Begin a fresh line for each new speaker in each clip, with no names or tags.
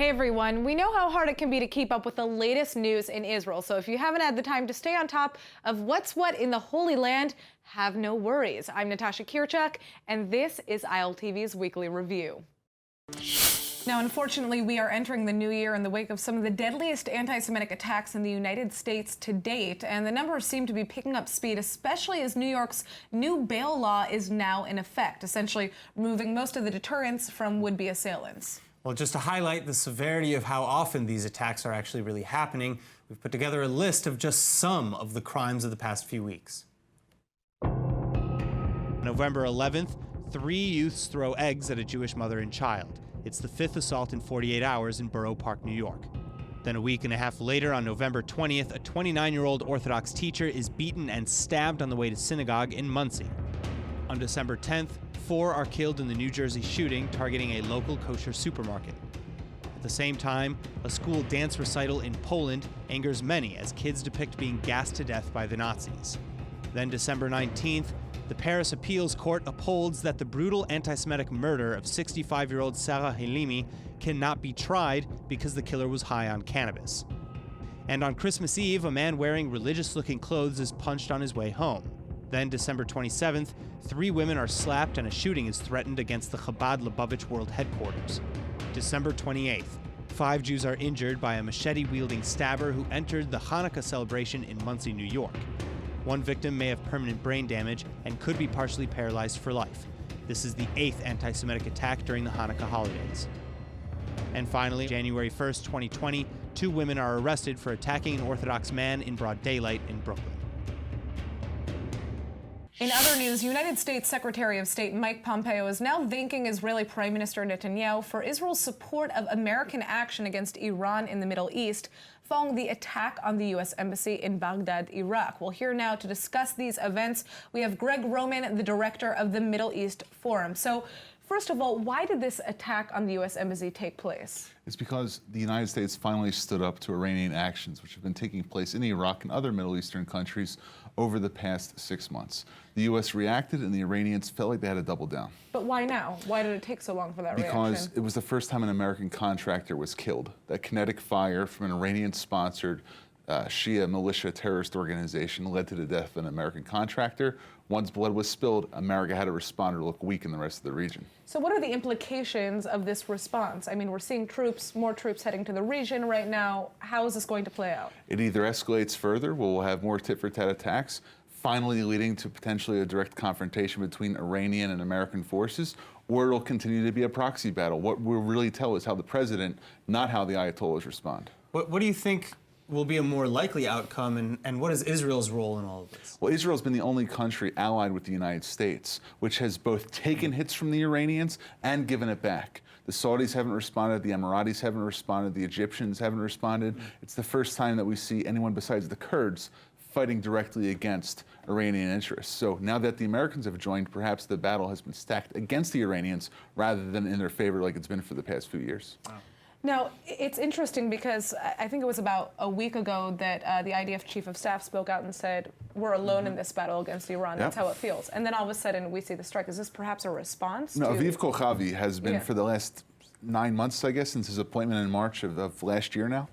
Hey everyone, we know how hard it can be to keep up with the latest news in Israel, so if you haven't had the time to stay on top of what's what in the Holy Land, have no worries. I'm Natasha Kirchuk, and this is ILTV's Weekly Review. Now, unfortunately, we are entering the new year in the wake of some of the deadliest anti-Semitic attacks in the United States to date, and the numbers seem to be picking up speed, especially as New York's new bail law is now in effect, essentially removing most of the deterrence from would-be assailants.
Well, just to highlight the severity of how often these attacks are actually really happening, we've put together a list of just some of the crimes of the past few weeks.
November 11th, 3 youths throw eggs at a Jewish mother and child. It's the 5th assault in 48 hours in Borough Park, New York. Then a week and a half later, on November 20th, a 29-year-old Orthodox teacher is beaten and stabbed on the way to synagogue in Muncie. On December 10th, 4 are killed in the New Jersey shooting targeting a local kosher supermarket. At the same time, a school dance recital in Poland angers many as kids depict being gassed to death by the Nazis. Then December 19th, the Paris Appeals Court upholds that the brutal anti-Semitic murder of 65-year-old Sarah Halimi cannot be tried because the killer was high on cannabis. And on Christmas Eve, a man wearing religious-looking clothes is punched on his way home. Then December 27th, 3 women are slapped and a shooting is threatened against the Chabad Lubavitch World Headquarters. December 28th, 5 Jews are injured by a machete-wielding stabber who entered the Hanukkah celebration in Muncie, New York. 1 victim may have permanent brain damage and could be partially paralyzed for life. This is the 8th anti-Semitic attack during the Hanukkah holidays. And finally, January 1st, 2020, 2 women are arrested for attacking an Orthodox man in broad daylight in Brooklyn.
In other news, United States Secretary of State Mike Pompeo is now thanking Israeli Prime Minister Netanyahu for Israel's support of American action against Iran in the Middle East following the attack on the U.S. Embassy in Baghdad, Iraq. Well, here now to discuss these events, we have Greg Roman, the director of the Middle East Forum. So, first of all, why did this attack on the U.S. Embassy take place?
It's because the United States finally stood up to Iranian actions, which have been taking place in Iraq and other Middle Eastern countries over the past 6 months. The U.S. reacted, and the Iranians felt like they had to double down.
But why now? Why did it take so long for that reaction?
Because it was the first time an American contractor was killed. That kinetic fire from an Iranian-sponsored Shia militia terrorist organization led to the death of an American contractor. Once blood was spilled, America had to respond or look weak in the rest of the region.
So what are the implications of this response? I mean, we're seeing more troops heading to the region right now. How is this going to play out?
It either escalates further, where we'll have more tit-for-tat attacks, finally leading to potentially a direct confrontation between Iranian and American forces, or it'll continue to be a proxy battle. What will really tell is how the president, not how the Ayatollahs, respond.
What do you think will be a more likely outcome, and what is Israel's role in all of this?
Well, Israel's been the only country allied with the United States, which has both taken hits from the Iranians and given it back. The Saudis haven't responded, the Emiratis haven't responded, the Egyptians haven't responded. It's the first time that we see anyone besides the Kurds fighting directly against Iranian interests. So now that the Americans have joined, perhaps the battle has been stacked against the Iranians rather than in their favor like it's been for the past few years.
Wow.
Now, it's interesting because I think it was about a week ago that the IDF Chief of Staff spoke out and said, we're alone in this battle against Iran. That's how it feels. And then all of a sudden, we see the strike. Is this perhaps a response?
No, Aviv Kochavi has been, for the last 9 months, I guess, since his appointment in March of last year now,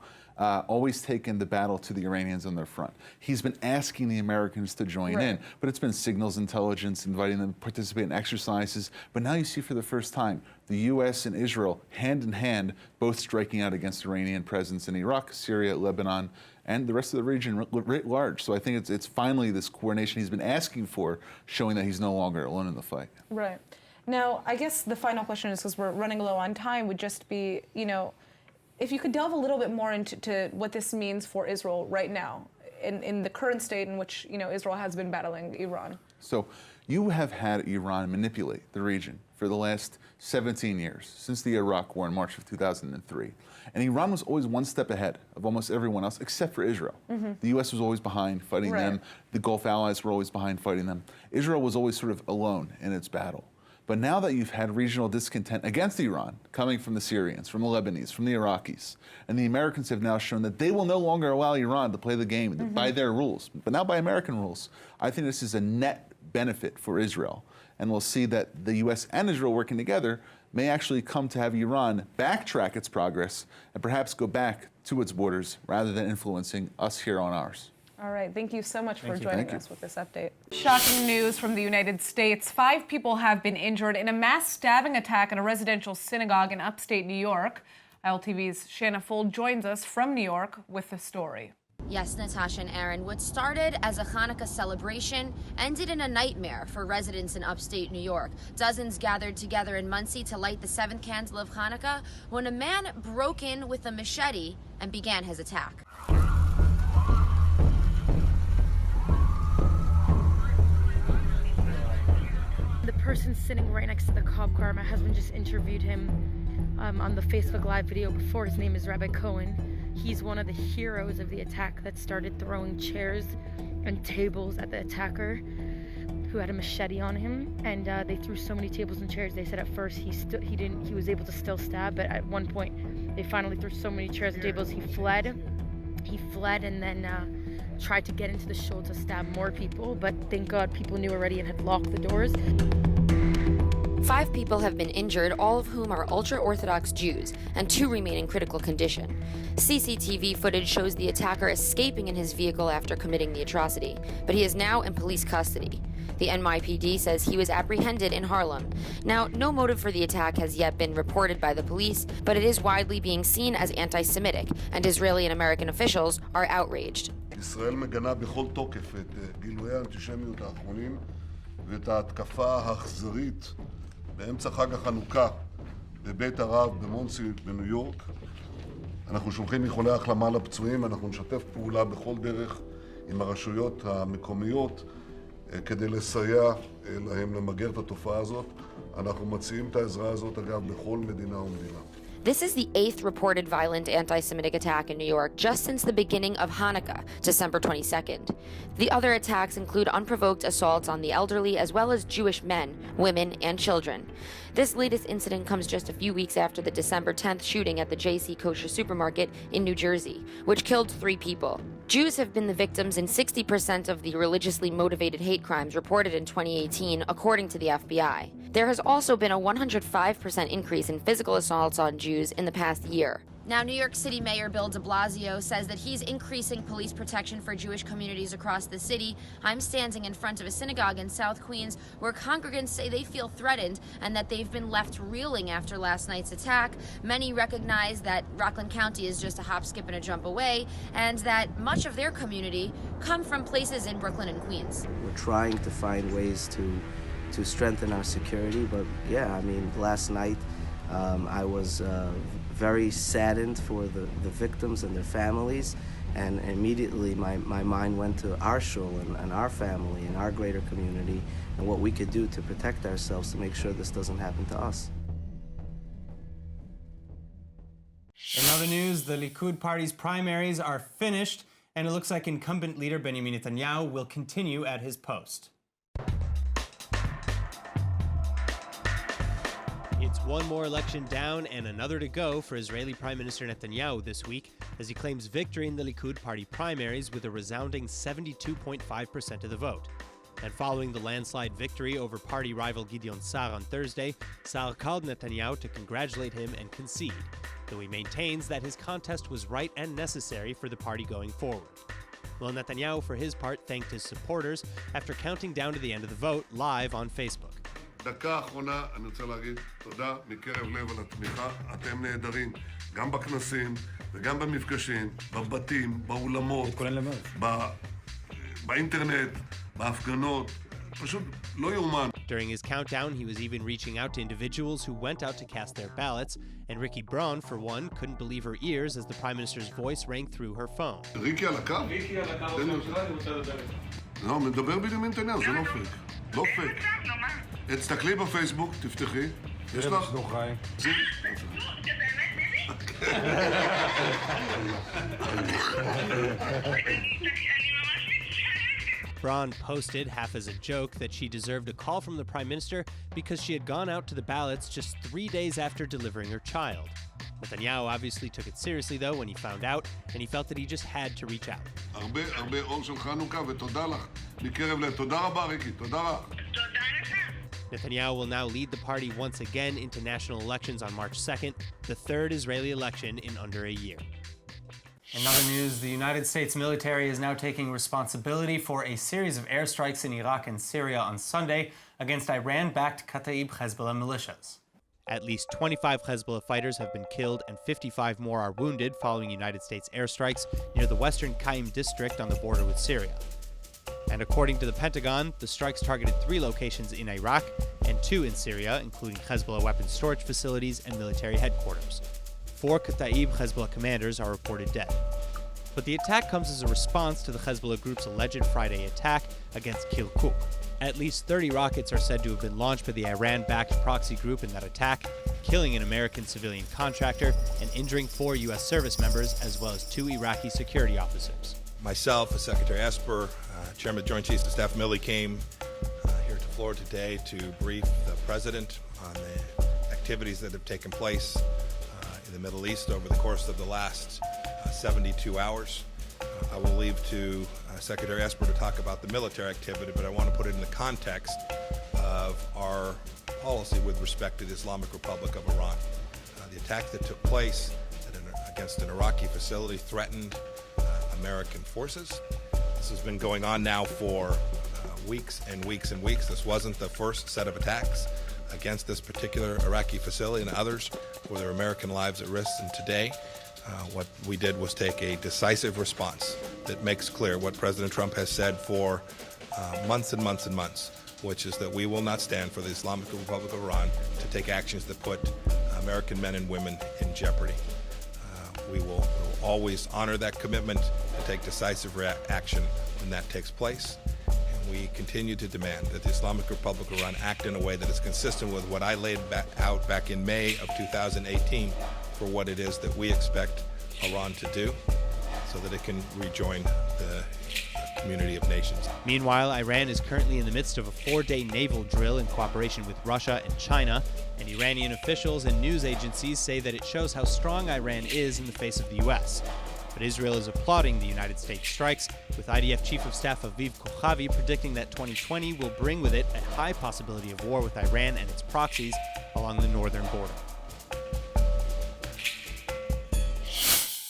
always taken the battle to the Iranians on their front. He's been asking the Americans to join in, but it's been signals intelligence, inviting them to participate in exercises. But now you see for the first time, the U.S. and Israel, hand in hand, both striking out against Iranian presence in Iraq, Syria, Lebanon, and the rest of the region writ large. So I think it's finally this coordination he's been asking for, showing that he's no longer alone in the fight.
Right. Now, I guess the final question is, because we're running low on time, would just be, if you could delve a little bit more into what this means for Israel right now, in the current state in which Israel has been battling Iran.
So you have had Iran manipulate the region for the last 17 years, since the Iraq War in March of 2003. And Iran was always one step ahead of almost everyone else, except for Israel. The U.S. was always behind fighting them. The Gulf allies were always behind fighting them. Israel was always sort of alone in its battle. But now that you've had regional discontent against Iran coming from the Syrians, from the Lebanese, from the Iraqis, and the Americans have now shown that they will no longer allow Iran to play the game by their rules, but now by American rules, I think this is a net benefit for Israel. And we'll see that the U.S. and Israel working together may actually come to have Iran backtrack its progress and perhaps go back to its borders rather than influencing us here on ours.
All right, thank you so much for
you.
joining
Thank you.
us with this update. Shocking news from the United States. 5 people have been injured in a mass stabbing attack in a residential synagogue in upstate New York. ILTV's Shanna Fold joins us from New York with the story.
Yes, Natasha and Aaron, what started as a Hanukkah celebration ended in a nightmare for residents in upstate New York. Dozens gathered together in Muncie to light the 7th candle of Hanukkah when a man broke in with a machete and began his attack.
The person sitting right next to the cop car, my husband just interviewed him on the Facebook Live video before. His name is Rabbi Cohen. He's one of the heroes of the attack that started throwing chairs and tables at the attacker who had a machete on him. And they threw so many tables and chairs. They said at first he was able to still stab, but at one point they finally threw so many chairs and tables he fled and then tried to get into the shul to stab more people, but thank God people knew already and had locked the doors.
5 people have been injured, all of whom are ultra-Orthodox Jews, and 2 remain in critical condition. CCTV footage shows the attacker escaping in his vehicle after committing the atrocity, but he is now in police custody. The NYPD says he was apprehended in Harlem. Now, no motive for the attack has yet been reported by the police, but it is widely being seen as anti-Semitic, and Israeli and American officials are outraged.
ישראל מגנה בכל תוקף את גילויי האנטישמיות האחרונים ואת ההתקפה האכזרית באמצע חג החנוכה בבית הרב במונסי בניו יורק. אנחנו שולחים איחולי החלמה לפצועים, אנחנו נשתף פעולה בכל דרך עם הרשויות המקומיות כדי לסייע להם למגר את התופעה הזאת. אנחנו מציעים את העזרה הזאת אגב בכל מדינה ומדינה.
This is the 8th reported violent anti-Semitic attack in New York just since the beginning of Hanukkah, December 22nd. The other attacks include unprovoked assaults on the elderly as well as Jewish men, women, and children. This latest incident comes just a few weeks after the December 10th shooting at the J.C. Kosher supermarket in New Jersey, which killed 3 people. Jews have been the victims in 60% of the religiously motivated hate crimes reported in 2018, according to the FBI. There has also been a 105% increase in physical assaults on Jews in the past year. Now, New York City Mayor Bill de Blasio says that he's increasing police protection for Jewish communities across the city. I'm standing in front of a synagogue in South Queens where congregants say they feel threatened and that they've been left reeling after last night's attack. Many recognize that Rockland County is just a hop, skip, and a jump away, and that much of their community come from places in Brooklyn and Queens.
We're trying to find ways to strengthen our security, but yeah, I mean, last night I was very saddened for the victims and their families, and immediately my mind went to our shul and our family and our greater community and what we could do to protect ourselves to make sure this doesn't happen to us.
In other news, the Likud party's primaries are finished, and it looks like incumbent leader Benjamin Netanyahu will continue at his post.
It's one more election down and another to go for Israeli Prime Minister Netanyahu this week as he claims victory in the Likud party primaries with a resounding 72.5% of the vote. And following the landslide victory over party rival Gideon Sa'ar on Thursday, Sa'ar called Netanyahu to congratulate him and concede, though he maintains that his contest was right and necessary for the party going forward. Well, Netanyahu, for his part, thanked his supporters after counting down to the end of the vote live on Facebook.
דקה אחרונה, אני רוצה להגיד תודה מקרב לב על התמיכה. אתם נהדרים, גם בכנסים וגם במפגשים, בבתים, באולמות, באינטרנט, בהפגנות. פשוט לא יאומן.
During his countdown, he was even reaching out to individuals who went out to cast their ballots, and Ricky Braun, for one, couldn't believe her ears as the Prime Minister's voice rang through her phone.
ריקי על הקו? ריקי על הקו, אני רוצה לדבר. לא, מדבר בנימין נתניהו, זה לא פייק. לא פייק. תסתכלי בפייסבוק, תפתחי. יש לך?
Braun posted, half as a joke, that she deserved a call from the Prime Minister because she had gone out to the ballots just 3 days after delivering her child. Netanyahu obviously took it seriously, though, when he found out, and he felt that he just had to reach out.
הרבה אור של חנוכה ותודה לך. מקרב לב. תודה רבה, ריקי. תודה לך.
Netanyahu will now lead the party once again into national elections on March 2nd, the third Israeli election in under a year.
In other news, the United States military is now taking responsibility for a series of airstrikes in Iraq and Syria on Sunday against Iran-backed Kataib Hezbollah militias.
At least 25 Hezbollah fighters have been killed and 55 more are wounded following United States airstrikes near the western Qaim district on the border with Syria. And according to the Pentagon, the strikes targeted 3 locations in Iraq and 2 in Syria, including Hezbollah weapons storage facilities and military headquarters. 4 Kataib Hezbollah commanders are reported dead. But the attack comes as a response to the Hezbollah group's alleged Friday attack against Kirkuk. At least 30 rockets are said to have been launched by the Iran-backed proxy group in that attack, killing an American civilian contractor and injuring 4 U.S. service members, as well as 2 Iraqi security officers.
Myself, Secretary Esper, Chairman of the Joint Chiefs of Staff Milley came here to Florida today to brief the President on the activities that have taken place in the Middle East over the course of the last 72 hours. I will leave to Secretary Esper to talk about the military activity, but I want to put it in the context of our policy with respect to the Islamic Republic of Iran. The attack that took place against an Iraqi facility threatened American forces. This has been going on now for weeks and weeks and weeks. This wasn't the first set of attacks against this particular Iraqi facility and others where there are American lives at risk. And today, what we did was take a decisive response that makes clear what President Trump has said for months and months and months, which is that we will not stand for the Islamic Republic of Iran to take actions that put American men and women in jeopardy. We will always honor that commitment to take decisive action when that takes place. And we continue to demand that the Islamic Republic of Iran act in a way that is consistent with what I laid out back in May of 2018 for what it is that we expect Iran to do so that it can rejoin the community of nations.
Meanwhile, Iran is currently in the midst of a 4-day naval drill in cooperation with Russia and China, and Iranian officials and news agencies say that it shows how strong Iran is in the face of the U.S. But Israel is applauding the United States strikes, with IDF Chief of Staff Aviv Kochavi predicting that 2020 will bring with it a high possibility of war with Iran and its proxies along the northern border.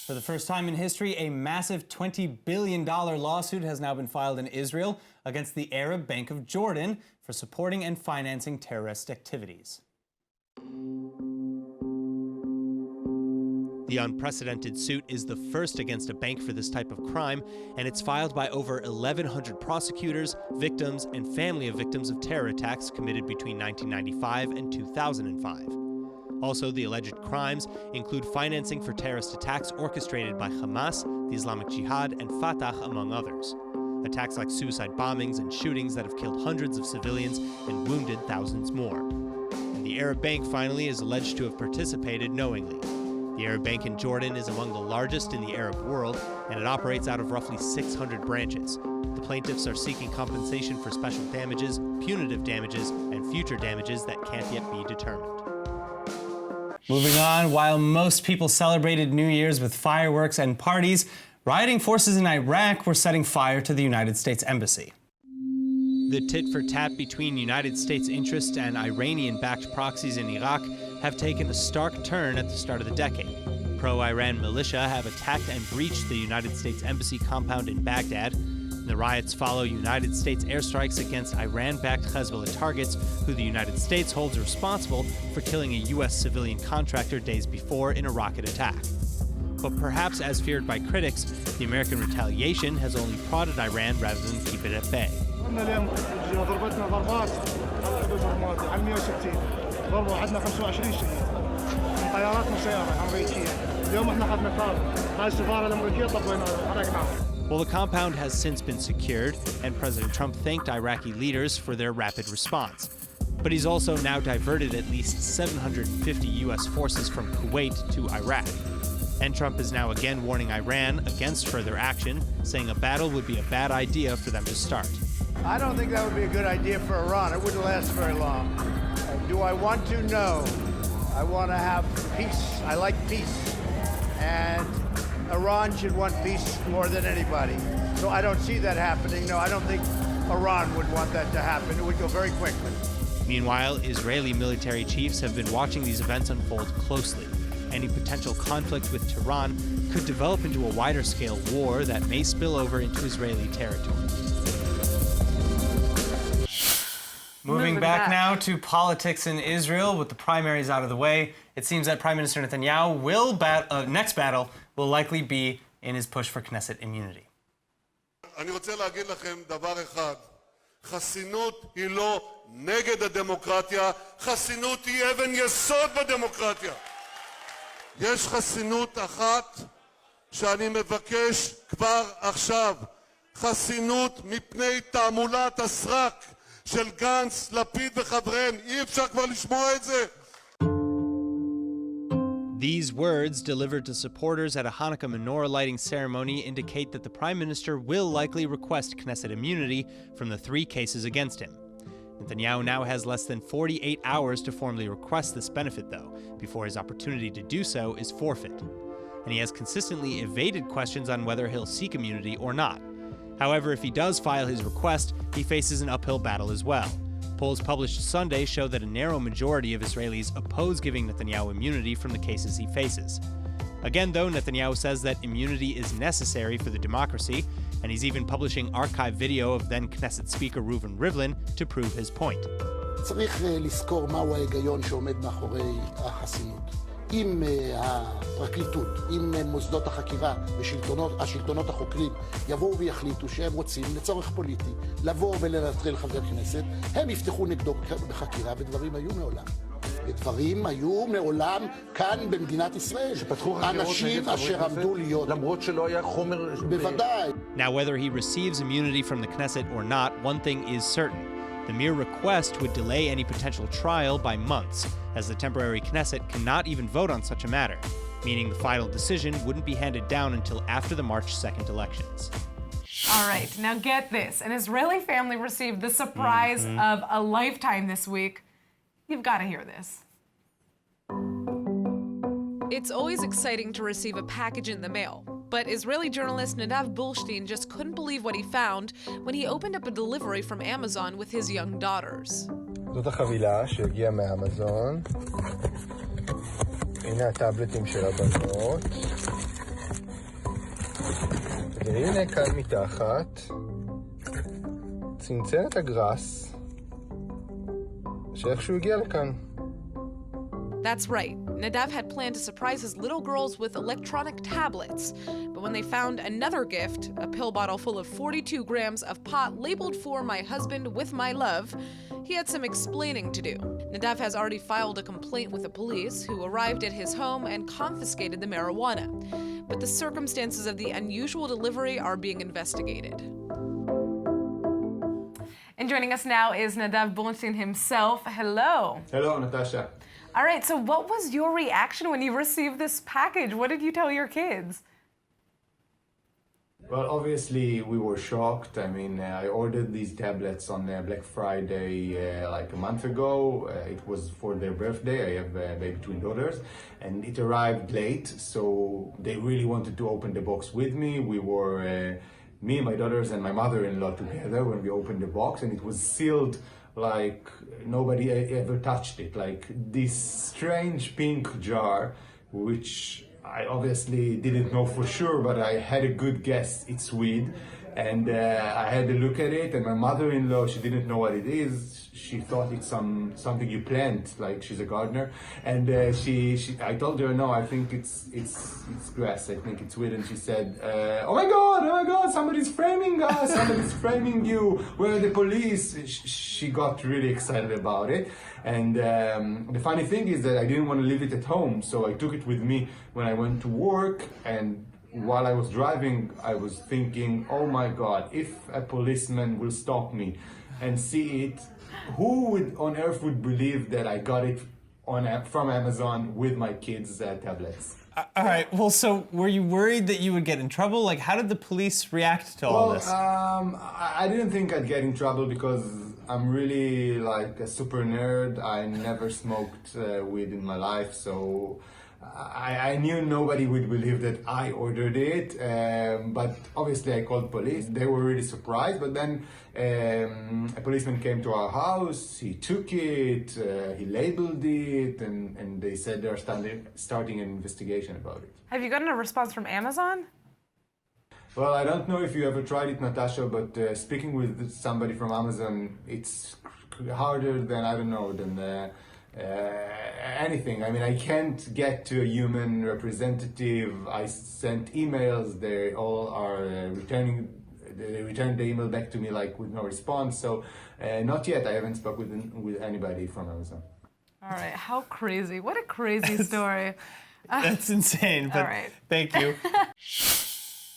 For the first time in history, a massive $20 billion lawsuit has now been filed in Israel against the Arab Bank of Jordan for supporting and financing terrorist activities.
The unprecedented suit is the first against a bank for this type of crime, and it's filed by over 1,100 prosecutors, victims, and family of victims of terror attacks committed between 1995 and 2005. Also, the alleged crimes include financing for terrorist attacks orchestrated by Hamas, the Islamic Jihad, and Fatah, among others. Attacks like suicide bombings and shootings that have killed hundreds of civilians and wounded thousands more. And the Arab Bank, finally, is alleged to have participated knowingly. The Arab Bank in Jordan is among the largest in the Arab world, and it operates out of roughly 600 branches. The plaintiffs are seeking compensation for special damages, punitive damages, and future damages that can't yet be determined.
Moving on, while most people celebrated New Year's with fireworks and parties, rioting forces in Iraq were setting fire to the United States Embassy.
The tit-for-tat between United States interests and Iranian-backed proxies in Iraq have taken a stark turn at the start of the decade. Pro-Iran militia have attacked and breached the United States Embassy compound in Baghdad. The riots follow United States airstrikes against Iran-backed Hezbollah targets, who the United States holds responsible for killing a U.S. civilian contractor days before in a rocket attack. But perhaps as feared by critics, the American retaliation has only prodded Iran rather than keep it at bay. Well, the compound has since been secured, and President Trump thanked Iraqi leaders for their rapid response. But he's also now diverted at least 750 U.S. forces from Kuwait to Iraq. And Trump is now again warning Iran against further action, saying a battle would be a bad idea for them to start.
I don't think that would be a good idea for Iran. It wouldn't last very long. Do I want to? No. I want to have peace. I like peace. And Iran should want peace more than anybody. So I don't see that happening. No, I don't think Iran would want that to happen. It would go very quickly.
Meanwhile, Israeli military chiefs have been watching these events unfold closely. Any potential conflict with Tehran could develop into a wider-scale war that may spill over into Israeli territory.
Moving back now to politics in Israel, with the primaries out of the way, it seems that Prime Minister Netanyahu next battle will likely be in his push for Knesset immunity.
אני רוצה להגיד לכם דבר אחד, חסינות היא לא נגד הדמוקרטיה, חסינות היא אבן יסוד בדמוקרטיה. יש חסינות אחת שאני מבקש כבר עכשיו, חסינות מפני תעמולת הסרק של גנץ, לפיד וחבריהם. אי אפשר כבר לשמוע את זה.
These words, delivered to supporters at a Hanukkah menorah lighting ceremony, indicate that the Prime Minister will likely request Knesset immunity from the 3 cases against him. Netanyahu now has less than 48 hours to formally request this benefit, though, before his opportunity to do so is forfeit. And he has consistently evaded questions on whether he'll seek immunity or not. However, if he does file his request, he faces an uphill battle as well. Polls published Sunday show that a narrow majority of Israelis oppose giving Netanyahu immunity from the cases he faces. Again, though, Netanyahu says that immunity is necessary for the democracy, and he's even publishing archive video of then Knesset Speaker Reuven Rivlin to prove his point.
צריך לזכור מהו ההיגיון שעומד מאחורי החסינות. אם הפרקליטות, אם מוסדות החקירה והשלטונות החוקרים יבואו ויחליטו שהם רוצים לצורך פוליטי לבוא ולנטרל חבר כנסת, הם יפתחו נגדו בחקירה, ודברים היו מעולם. ודברים היו מעולם כאן במדינת ישראל. אנשים אשר עמדו להיות... למרות שלא היה חומר... בוודאי.
Now, whether he receives immunity from the Knesset or not, one thing is certain. The mere request would delay any potential trial by months, as the temporary Knesset cannot even vote on such a matter, meaning the final decision wouldn't be handed down until after the March 2nd elections.
All right, now get this. An Israeli family received the surprise of a lifetime this week. You've got to hear this. It's always exciting to receive a package in the mail, but Israeli journalist Nadav Bulstein just couldn't believe what he found when he opened up a delivery from Amazon with his young daughters.
זאת החבילה שהגיעה מאמזון. הנה הטאבלטים של הבנות. והנה כאן מתחת צנצנת הגרס שאיכשהו הגיע לכאן.
That's right. Nadav had planned to surprise his little girls with electronic tablets. But when they found another gift, a pill bottle full of 42 grams of pot labeled for my husband with my love, he had some explaining to do. Nadav has already filed a complaint with the police, who arrived at his home and confiscated the marijuana. But the circumstances of the unusual delivery are being investigated. And joining us now is Nadav Bulstein himself. Hello.
Hello, Natasha.
All right, so what was your reaction when you received this package? What did you tell your kids?
Well, obviously, we were shocked. I mean, I ordered these tablets on Black Friday like a month ago. It was for their birthday. I have baby twin daughters. And it arrived late, so they really wanted to open the box with me. We were, me, my daughters, and my mother-in-law together when we opened the box, and it was sealed like nobody ever touched it. Like this strange pink jar, which I obviously didn't know for sure, but I had a good guess it's weed. And I had a look at it, and my mother-in-law, she didn't know what it is. She thought it's something you plant, like she's a gardener. And I told her, no, I think it's grass. I think it's weed. And she said, oh my God, somebody's framing us, somebody's framing you. Where are the police? She got really excited about it. And the funny thing is that I didn't want to leave it at home, so I took it with me when I went to work. And while I was driving, I was thinking, oh my God, if a policeman will stop me and see it, who on earth would believe that I got it from Amazon with my kids' tablets?
All right, well, so were you worried that you would get in trouble? Like, how did the police react to all this?
I didn't think I'd get in trouble because I'm really like a super nerd. I never smoked weed in my life, so I knew nobody would believe that I ordered it, but obviously I called police. They were really surprised, but then a policeman came to our house, he took it, he labeled it, and they said they're starting an investigation about it.
Have you gotten a response from Amazon?
Well, I don't know if you ever tried it, Natasha, but speaking with somebody from Amazon, it's harder than, I don't know, than anything. I mean, I can't get to a human representative. I sent emails, they all are they returned the email back to me like with no response. So not yet, I haven't spoken with anybody from Amazon.
All right, how crazy. What a crazy story.
That's insane, but
all right.
Thank you.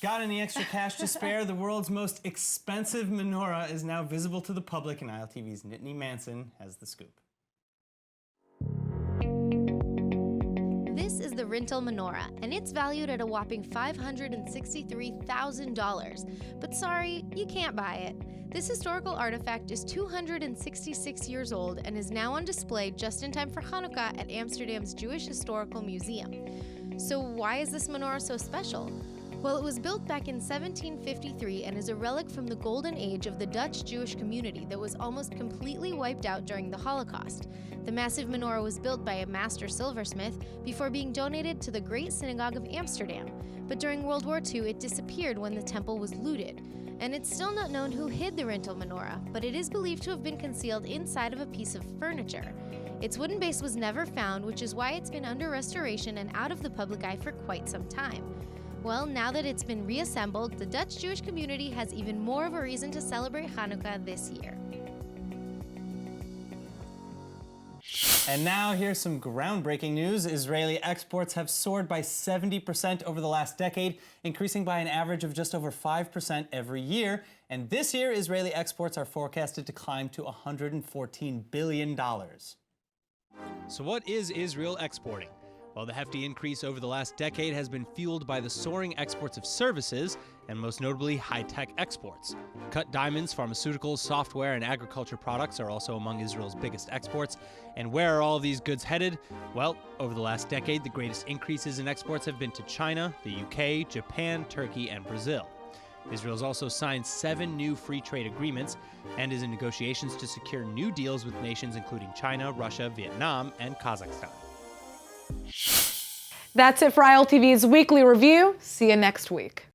Got any extra cash to spare? The world's most expensive menorah is now visible to the public, and ILTV's Nittany Manson has the scoop.
This is the Rental Menorah, and it's valued at a whopping $563,000. But sorry, you can't buy it. This historical artifact is 266 years old and is now on display just in time for Hanukkah at Amsterdam's Jewish Historical Museum. So why is this menorah so special? Well, it was built back in 1753 and is a relic from the golden age of the Dutch Jewish community that was almost completely wiped out during the Holocaust. The massive menorah was built by a master silversmith before being donated to the Great Synagogue of Amsterdam. But during World War II, it disappeared when the temple was looted. And it's still not known who hid the rental menorah, but it is believed to have been concealed inside of a piece of furniture. Its wooden base was never found, which is why it's been under restoration and out of the public eye for quite some time. Well, now that it's been reassembled, the Dutch Jewish community has even more of a reason to celebrate Hanukkah this year.
And now here's some groundbreaking news. Israeli exports have soared by 70% over the last decade, increasing by an average of just over 5% every year. And this year, Israeli exports are forecasted to climb to $114 billion.
So what is Israel exporting? Well, the hefty increase over the last decade has been fueled by the soaring exports of services, and most notably high-tech exports. Cut diamonds, pharmaceuticals, software, and agriculture products are also among Israel's biggest exports. And where are all these goods headed? Well, over the last decade, the greatest increases in exports have been to China, the UK, Japan, Turkey, and Brazil. Israel's also signed 7 new free trade agreements and is in negotiations to secure new deals with nations including China, Russia, Vietnam, and Kazakhstan.
That's it for ILTV's weekly review. See you next week.